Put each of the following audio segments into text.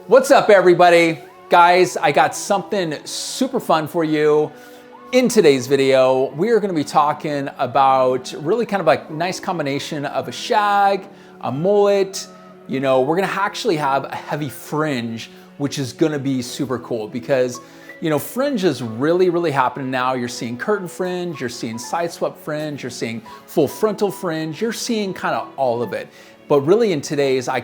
What's up, everybody? Guys, I got something super fun for you. In today's video, we are gonna be talking about really kind of like a nice combination of a shag, a mullet. You know, we're gonna actually have a heavy fringe, which is gonna be super cool because, you know, fringe is really happening now. You're seeing curtain fringe, you're seeing side swept fringe, you're seeing full frontal fringe, you're seeing kind of all of it. But really in today's, I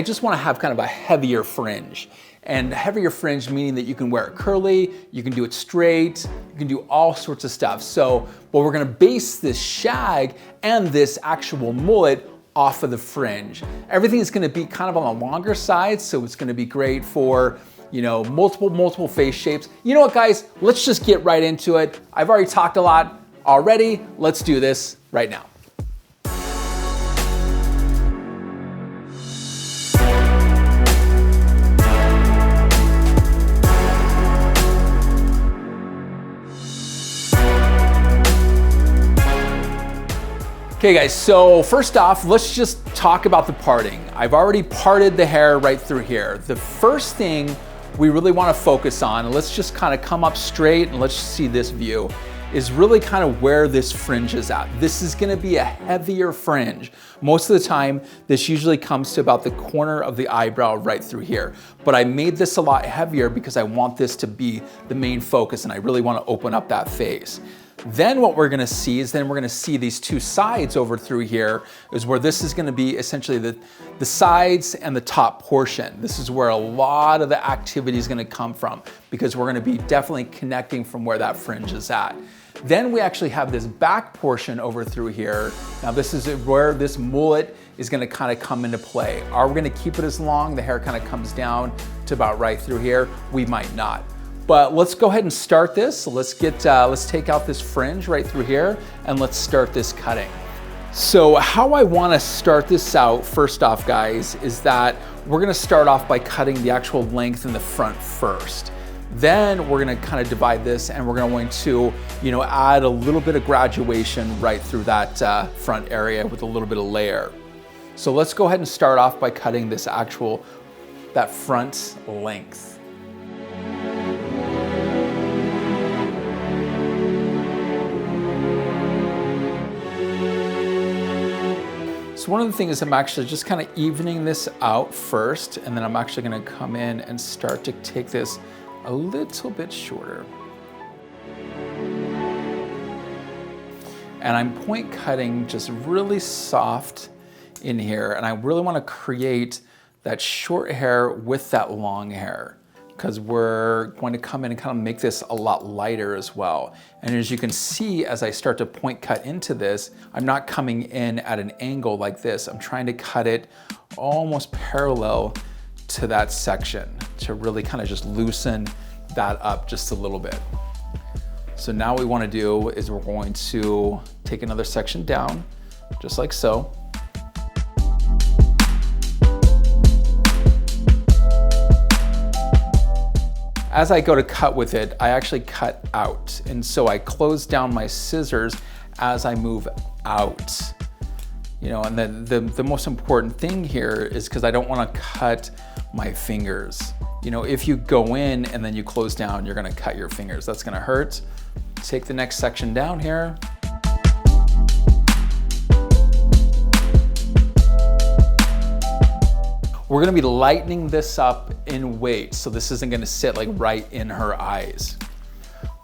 just wanna have kind of a heavier fringe. And heavier fringe meaning that you can wear it curly, you can do it straight, you can do all sorts of stuff. So, but we're gonna base this shag and this actual mullet off of the fringe. Everything is gonna be kind of on the longer side, so it's gonna be great for, you know, multiple face shapes. You know what, guys? Let's just get right into it. I've already talked a lot already. Let's do this right now. Okay guys, so first off, let's just talk about the parting. I've already parted the hair right through here. The first thing we really wanna focus on, and let's just kind of come up straight and let's see this view, is really kind of where this fringe is at. This is gonna be a heavier fringe. Most of the time, this usually comes to about the corner of the eyebrow right through here. But I made this a lot heavier because I want this to be the main focus and I really wanna open up that face. Then what we're gonna see is we're gonna see these two sides over through here is where this is gonna be essentially the sides and the top portion. This is where a lot of the activity is gonna come from because we're gonna be definitely connecting from where that fringe is at. Then we actually have this back portion over through here. Now this is where this mullet is gonna kind of come into play. Are we gonna keep it as long? The hair kind of comes down to about right through here. We might not. But let's go ahead and start this. So let's take out this fringe right through here and let's start this cutting. So how I wanna start this out, first off guys, is that we're gonna start off by cutting the actual length in the front first. Then we're gonna kind of divide this and we're going to, you know, add a little bit of graduation right through that front area with a little bit of layer. So let's go ahead and start off by cutting this that front length. So one of the things I'm actually just kind of evening this out first, and then I'm actually gonna come in and start to take this a little bit shorter. And I'm point cutting just really soft in here, and I really wanna create that short hair with that long hair, because we're going to come in and kind of make this a lot lighter as well. And as you can see, as I start to point cut into this, I'm not coming in at an angle like this. I'm trying to cut it almost parallel to that section to really kind of just loosen that up just a little bit. So now what we want to do is we're going to take another section down, just like so. As I go to cut with it, I actually cut out. And so I close down my scissors as I move out. You know, and then the most important thing here is because I don't want to cut my fingers. You know, if you go in and then you close down, you're gonna cut your fingers. That's gonna hurt. Take the next section down here. We're gonna be lightening this up in weight, so this isn't gonna sit like right in her eyes.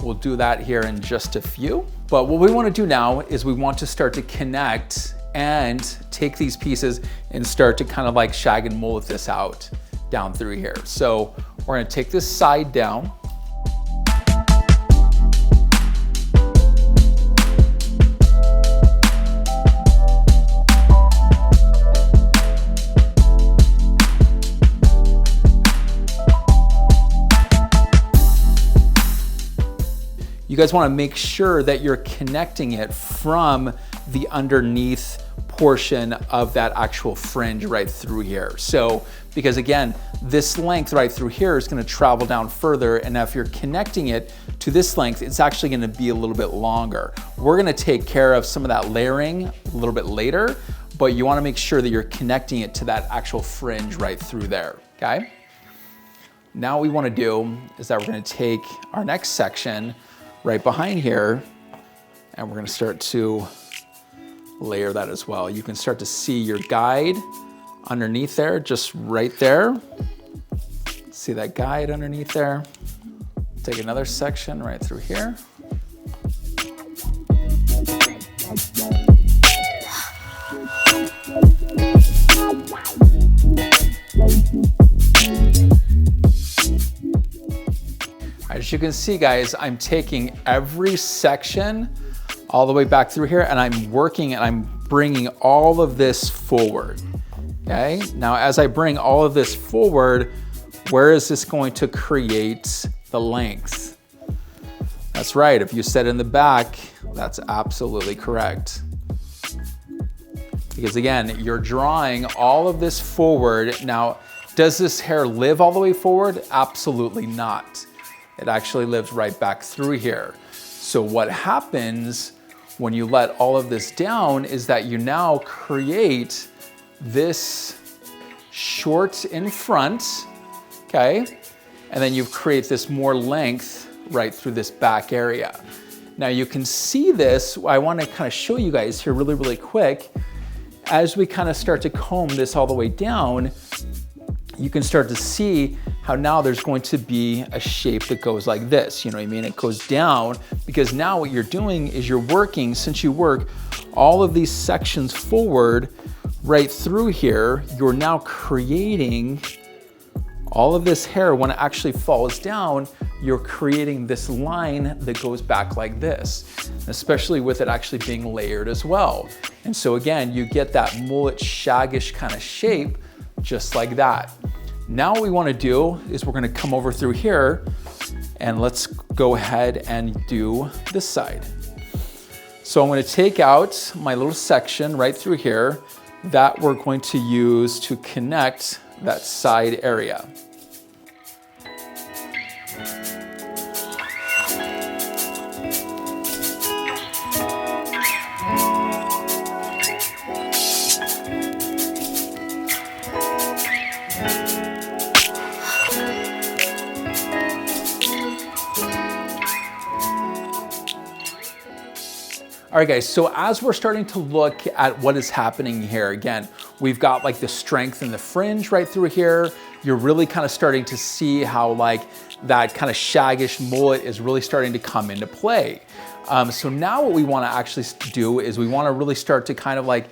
We'll do that here in just a few. But what we wanna do now is we want to start to connect and take these pieces and start to kind of like shag and mullet this out down through here. So we're gonna take this side down. You guys wanna make sure that you're connecting it from the underneath portion of that actual fringe right through here. So, because again, this length right through here is gonna travel down further, and if you're connecting it to this length, it's actually gonna be a little bit longer. We're gonna take care of some of that layering a little bit later, but you wanna make sure that you're connecting it to that actual fringe right through there, okay? Now what we want to do is that we're going to take our next section right behind here, and we're going to start to layer that as well. You can start to see your guide underneath there, just right there. See that guide underneath there? Take another section right through here. As you can see, guys, I'm taking every section all the way back through here, and I'm working and I'm bringing all of this forward, okay? Now, as I bring all of this forward, where is this going to create the length? That's right, if you said in the back, that's absolutely correct. Because again, you're drawing all of this forward. Now, does this hair live all the way forward? Absolutely not. It actually lives right back through here. So what happens when you let all of this down is that you now create this short in front, okay? And then you create this more length right through this back area. Now you can see this, I wanna kind of show you guys here really, really quick. As we kind of start to comb this all the way down, you can start to see how now there's going to be a shape that goes like this, you know what I mean? It goes down because now what you're doing is you're working, since you work all of these sections forward right through here, you're now creating all of this hair. When it actually falls down, you're creating this line that goes back like this, especially with it actually being layered as well. And so again, you get that mullet shaggish kind of shape just like that. Now what we want to do is we're going to come over through here and let's go ahead and do this side. So I'm going to take out my little section right through here that we're going to use to connect that side area. All right, guys, so as we're starting to look at what is happening here, again, we've got like the strength in the fringe right through here. You're really kind of starting to see how like that kind of shaggish mullet is really starting to come into play. So now what we want to actually do is we want to really start to kind of like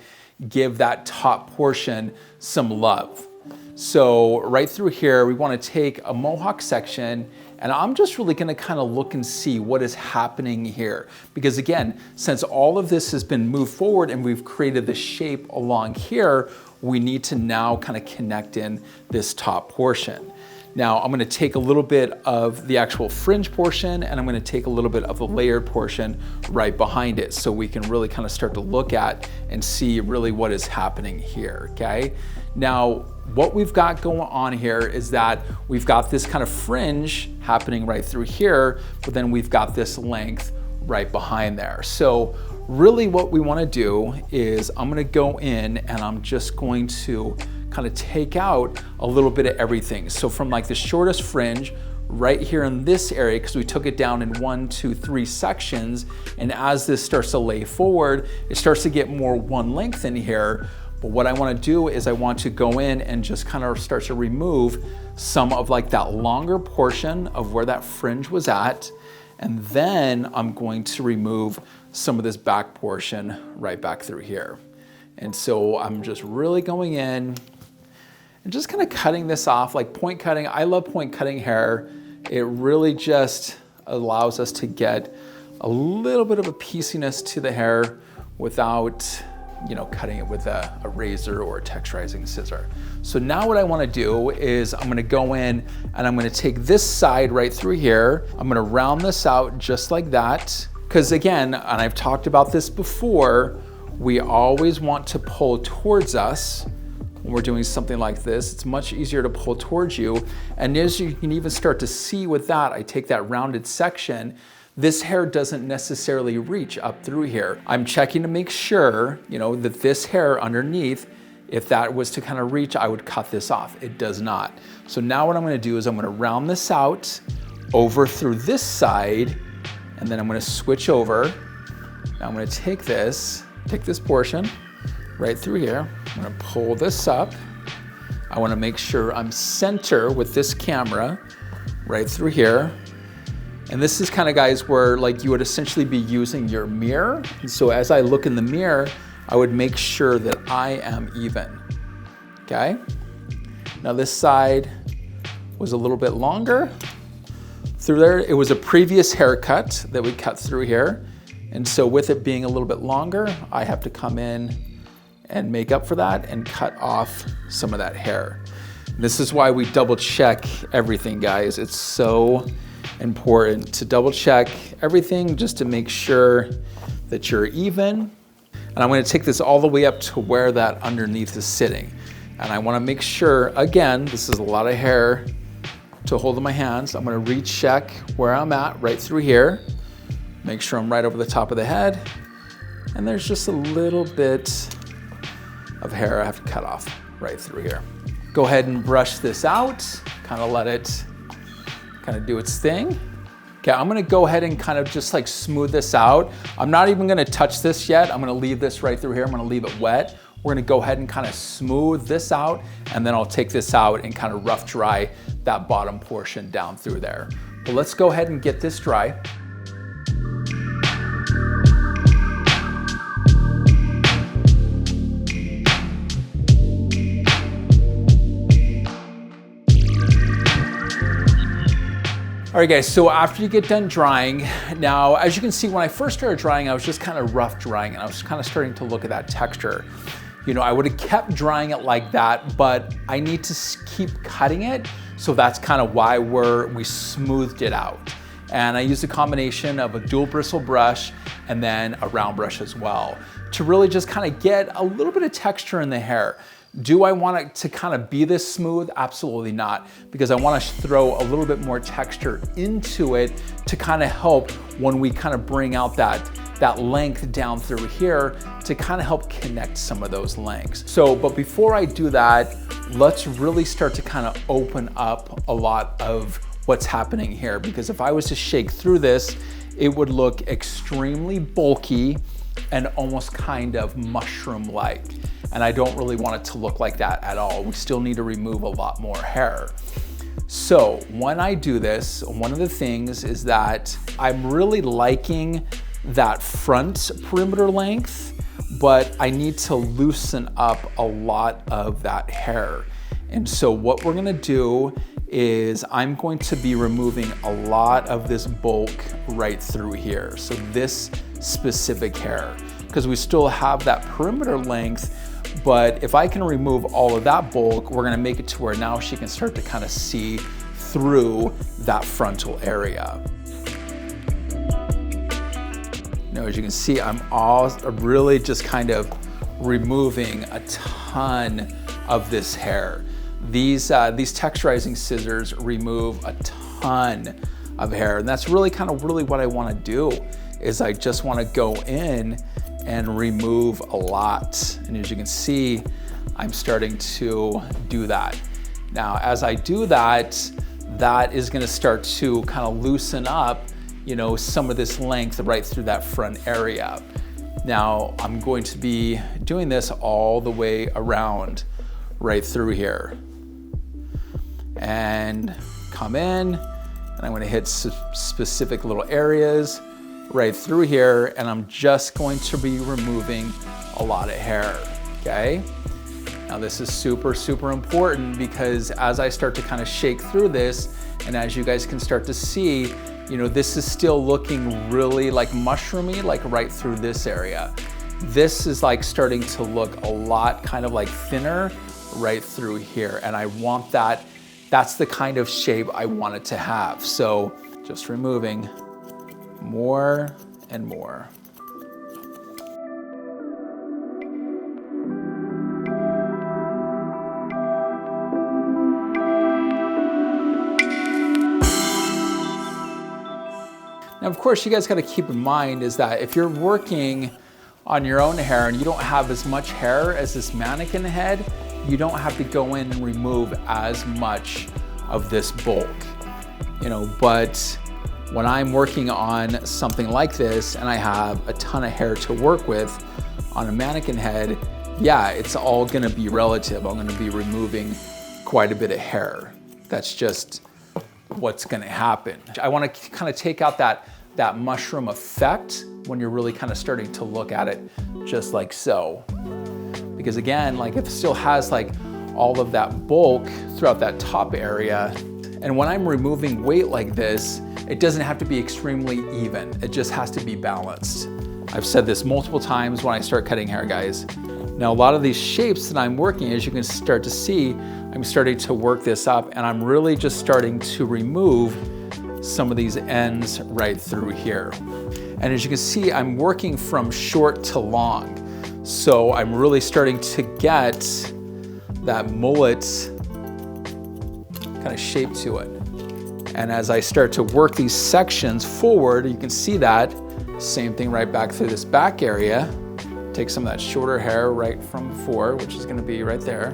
give that top portion some love. So right through here, we want to take a mohawk section, and I'm just really going to kind of look and see what is happening here. Because again, since all of this has been moved forward and we've created the shape along here, we need to now kind of connect in this top portion. Now I'm going to take a little bit of the actual fringe portion and I'm going to take a little bit of the layered portion right behind it so we can really kind of start to look at and see really what is happening here, okay? Now, what we've got going on here is that we've got this kind of fringe happening right through here, but then we've got this length right behind there. So really what we want to do is I'm going to go in and I'm just going to kind of take out a little bit of everything. So from like the shortest fringe right here in this area, because we took it down in 1, 2, 3 sections, and as this starts to lay forward, it starts to get more one length in here. But what I want to do is I want to go in and just kind of start to remove some of like that longer portion of where that fringe was at. And then I'm going to remove some of this back portion right back through here. And so I'm just really going in and just kind of cutting this off, like point cutting. I love point cutting hair. It really just allows us to get a little bit of a pieciness to the hair without, you know, cutting it with a razor or a texturizing scissor. So now what I want to do is I'm going to go in and I'm going to take this side right through here. I'm going to round this out just like that. Because again, and I've talked about this before, we always want to pull towards us when we're doing something like this. It's much easier to pull towards you. And as you can even start to see with that, I take that rounded section, this hair doesn't necessarily reach up through here. I'm checking to make sure, you know, that this hair underneath If that was to kind of reach, I would cut this off. It does not. So now what I'm gonna do is I'm gonna round this out over through this side, and then I'm gonna switch over. Now I'm gonna take this portion right through here. I'm gonna pull this up. I wanna make sure I'm center with this camera right through here. And this is kind of, guys, where like you would essentially be using your mirror. And so as I look in the mirror, I would make sure that I am even, okay? Now this side was a little bit longer. Through there, it was a previous haircut that we cut through here. And so with it being a little bit longer, I have to come in and make up for that and cut off some of that hair. This is why we double check everything, guys. It's so important to double check everything just to make sure that you're even. And I'm gonna take this all the way up to where that underneath is sitting. And I wanna make sure, again, this is a lot of hair to hold in my hands. I'm gonna recheck where I'm at right through here. Make sure I'm right over the top of the head. And there's just a little bit of hair I have to cut off right through here. Go ahead and brush this out, kind of let it kind of do its thing. Okay, I'm gonna go ahead and kind of just like smooth this out. I'm not even gonna touch this yet. I'm gonna leave this right through here. I'm gonna leave it wet. We're gonna go ahead and kind of smooth this out, and then I'll take this out and kind of rough dry that bottom portion down through there. But let's go ahead and get this dry. All right, guys, so after you get done drying, now, as you can see, when I first started drying, I was just kind of rough drying, and I was kind of starting to look at that texture. You know, I would have kept drying it like that, but I need to keep cutting it, so that's kind of why we smoothed it out. And I used a combination of a dual bristle brush and then a round brush as well to really just kind of get a little bit of texture in the hair. Do I want it to kind of be this smooth? Absolutely not, because I want to throw a little bit more texture into it to kind of help when we kind of bring out that length down through here to kind of help connect some of those lengths. So, but before I do that, let's really start to kind of open up a lot of what's happening here, because if I was to shake through this, it would look extremely bulky and almost kind of mushroom-like. And I don't really want it to look like that at all. We still need to remove a lot more hair. So when I do this, one of the things is that I'm really liking that front perimeter length, but I need to loosen up a lot of that hair. And so what we're gonna do is I'm going to be removing a lot of this bulk right through here. So this specific hair, because we still have that perimeter length, but if I can remove all of that bulk, we're gonna make it to where now she can start to kind of see through that frontal area. Now, as you can see, I'm really just kind of removing a ton of this hair. These texturizing scissors remove a ton of hair, and that's really what I wanna do, is I just wanna go in and remove a lot. And as you can see, I'm starting to do that. Now, as I do that, that is gonna start to kind of loosen up, you know, some of this length right through that front area. Now, I'm going to be doing this all the way around right through here. And come in, and I'm gonna hit specific little areas right through here, and I'm just going to be removing a lot of hair, okay? Now this is super, super important, because as I start to kind of shake through this, and as you guys can start to see, you know, this is still looking really like mushroomy, like right through this area. This is like starting to look a lot kind of like thinner right through here, and I want that. That's the kind of shape I want it to have. So just removing more and more. Now, of course, you guys got to keep in mind is that if you're working on your own hair and you don't have as much hair as this mannequin head, you don't have to go in and remove as much of this bulk, you know. But when I'm working on something like this and I have a ton of hair to work with on a mannequin head, yeah, it's all gonna be relative. I'm gonna be removing quite a bit of hair. That's just what's gonna happen. I wanna kind of take out that mushroom effect when you're really kind of starting to look at it just like so. Because again, like if it still has like all of that bulk throughout that top area, and when I'm removing weight like this, it doesn't have to be extremely even. It just has to be balanced. I've said this multiple times when I start cutting hair, guys. Now, a lot of these shapes that I'm working, as you can start to see, I'm starting to work this up and I'm really just starting to remove some of these ends right through here. And as you can see, I'm working from short to long. So I'm really starting to get that mullet kind of shape to it. And as I start to work these sections forward, you can see that same thing right back through this back area. Take some of that shorter hair right from before, which is gonna be right there.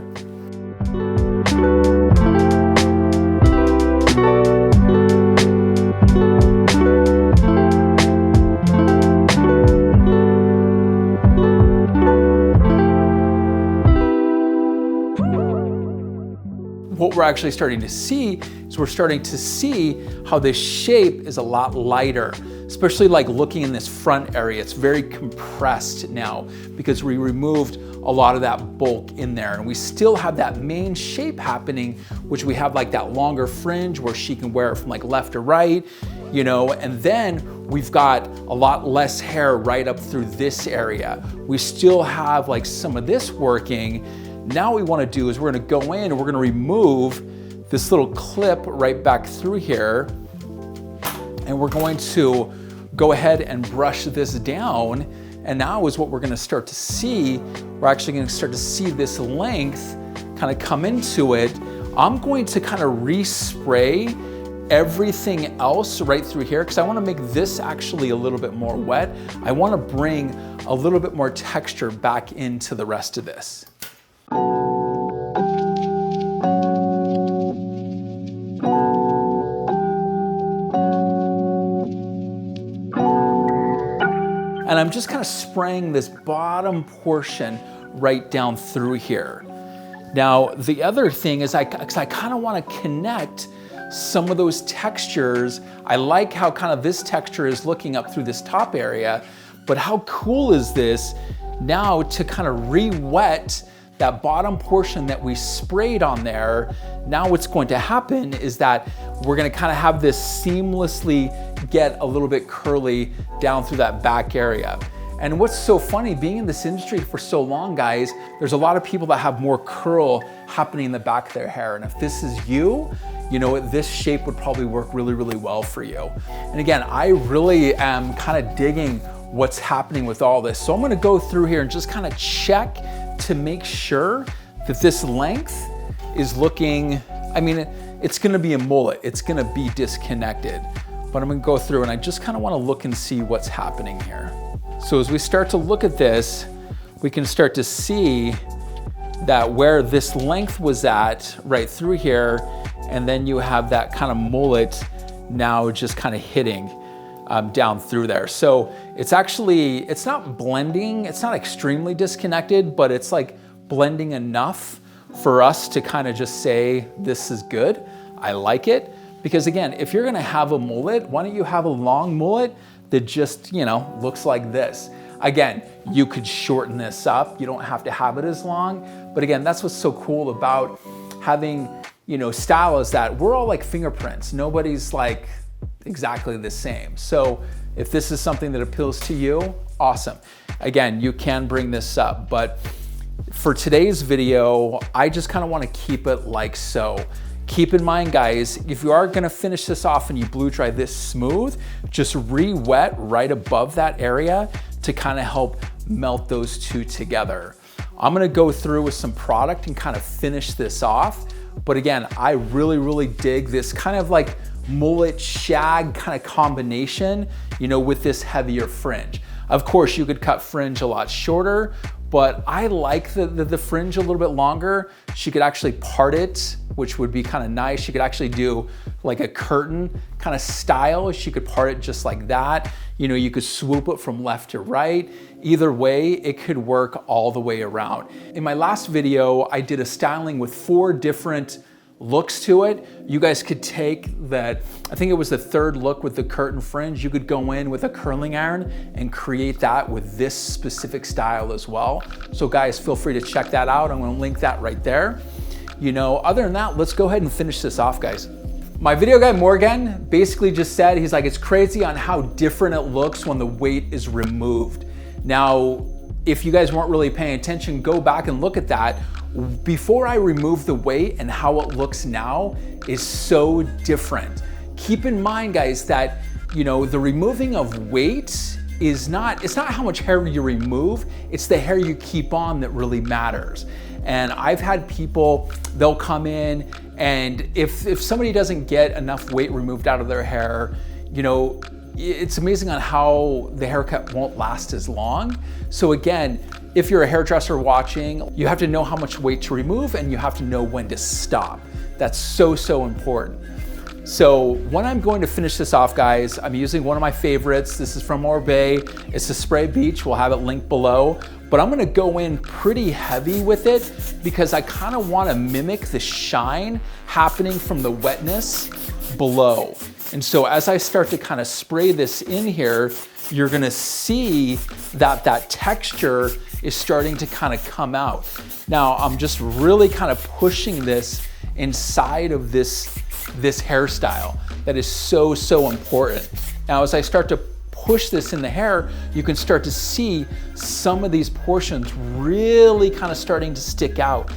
What we're actually starting to see is we're starting to see how this shape is a lot lighter, especially like looking in this front area. It's very compressed now because we removed a lot of that bulk in there, and we still have that main shape happening, which we have like that longer fringe where she can wear it from like left to right, you know, and then we've got a lot less hair right up through this area. We still have like some of this working. Now what we want to do is we're going to go in and we're going to remove this little clip right back through here, and we're going to go ahead and brush this down. And now is what we're going to start to see. We're actually going to start to see this length kind of come into it. I'm going to kind of respray everything else right through here because I want to make this actually a little bit more wet. I want to bring a little bit more texture back into the rest of this. And I'm just kind of spraying this bottom portion right down through here. Now, the other thing is I kind of want to connect some of those textures. I like how kind of this texture is looking up through this top area, but how cool is this now to kind of re-wet that bottom portion that we sprayed on there. Now what's going to happen is that we're gonna kind of have this seamlessly get a little bit curly down through that back area. And what's so funny, being in this industry for so long, guys, there's a lot of people that have more curl happening in the back of their hair. And if this is you, you know, this shape would probably work really, really well for you. And again, I really am kind of digging what's happening with all this. So I'm gonna go through here and just kind of check to make sure that this length is looking, I mean, it's gonna be a mullet, it's gonna be disconnected, but I'm gonna go through and I just kind of wanna look and see what's happening here. So as we start to look at this, we can start to see that where this length was at right through here, and then you have that kind of mullet now just kind of hitting down through there. So it's actually, it's not blending, it's not extremely disconnected, but it's like blending enough for us to kind of just say, this is good, I like it. Because again, if you're gonna have a mullet, why don't you have a long mullet that just, you know, looks like this? Again, you could shorten this up, you don't have to have it as long, but again, that's what's so cool about having, you know, style, is that we're all like fingerprints. Nobody's like exactly the same. So if this is something that appeals to you, awesome. Again, you can bring this up, but for today's video, I just kind of want to keep it like so. Keep in mind, guys, if you are gonna finish this off and you blue dry this smooth, just re-wet right above that area to kind of help melt those two together. I'm gonna go through with some product and kind of finish this off. But again, I really, really dig this kind of like mullet shag kind of combination, you know, with this heavier fringe. Of course, you could cut fringe a lot shorter, but I like the fringe a little bit longer. She could actually part it, which would be kind of nice. She could actually do like a curtain kind of style. She could part it just like that. You know, you could swoop it from left to right. Either way, it could work all the way around. In my last video, I did a styling with 4 different looks to it. You guys could take that, I think it was the 3rd look with the curtain fringe. You could go in with a curling iron and create that with this specific style as well. So guys, feel free to check that out. I'm gonna link that right there. You know, other than that, let's go ahead and finish this off, guys. My video guy Morgan basically just said, he's like, it's crazy on how different it looks when the weight is removed. Now, if you guys weren't really paying attention, go back and look at that. Before I remove the weight and how it looks now is so different. Keep in mind, guys, that, you know, the removing of weight is not, it's not how much hair you remove, it's the hair you keep on that really matters. And I've had people, they'll come in and if somebody doesn't get enough weight removed out of their hair, you know, it's amazing on how the haircut won't last as long. So again, if you're a hairdresser watching, you have to know how much weight to remove and you have to know when to stop. That's so important. So when I'm going to finish this off, guys, I'm using one of my favorites. This is from Orbay. It's a spray beach. We'll have it linked below. But I'm gonna go in pretty heavy with it because I kind of want to mimic the shine happening from the wetness below. And so as I start to kind of spray this in here, you're gonna see that that texture is starting to kind of come out. Now I'm just really kind of pushing this inside of this hairstyle that is so important. Now as I start to push this in the hair, you can start to see some of these portions really kind of starting to stick out.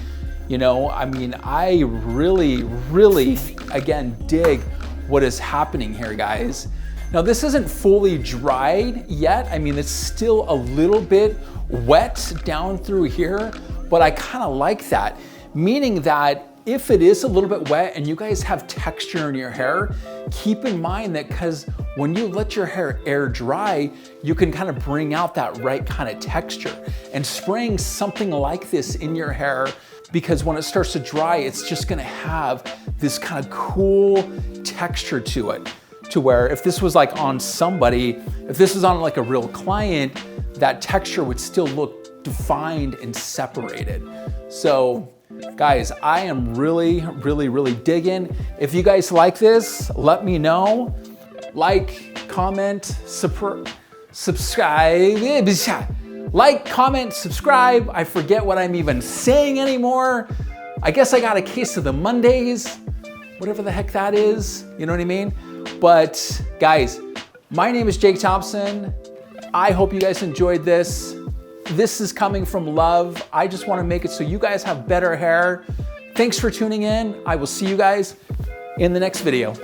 You know, I mean, I really, again, dig what is happening here, guys. Now this isn't fully dried yet. I mean, it's still a little bit wet down through here, but I kind of like that, meaning that if it is a little bit wet and you guys have texture in your hair, keep in mind that because when you let your hair air dry, you can kind of bring out that right kind of texture. And spraying something like this in your hair, because when it starts to dry, it's just gonna have this kind of cool texture to it. To where if this was like on somebody, if this is on like a real client, that texture would still look defined and separated. So guys, I am really digging. If you guys like this, let me know. Like, comment, subscribe. Like, comment, subscribe. I forget what I'm even saying anymore. I guess I got a case of the Mondays, whatever the heck that is. You know what I mean? But guys, my name is Jake Thompson. I hope you guys enjoyed this. This is coming from love. I just want to make it so you guys have better hair. Thanks for tuning in. I will see you guys in the next video.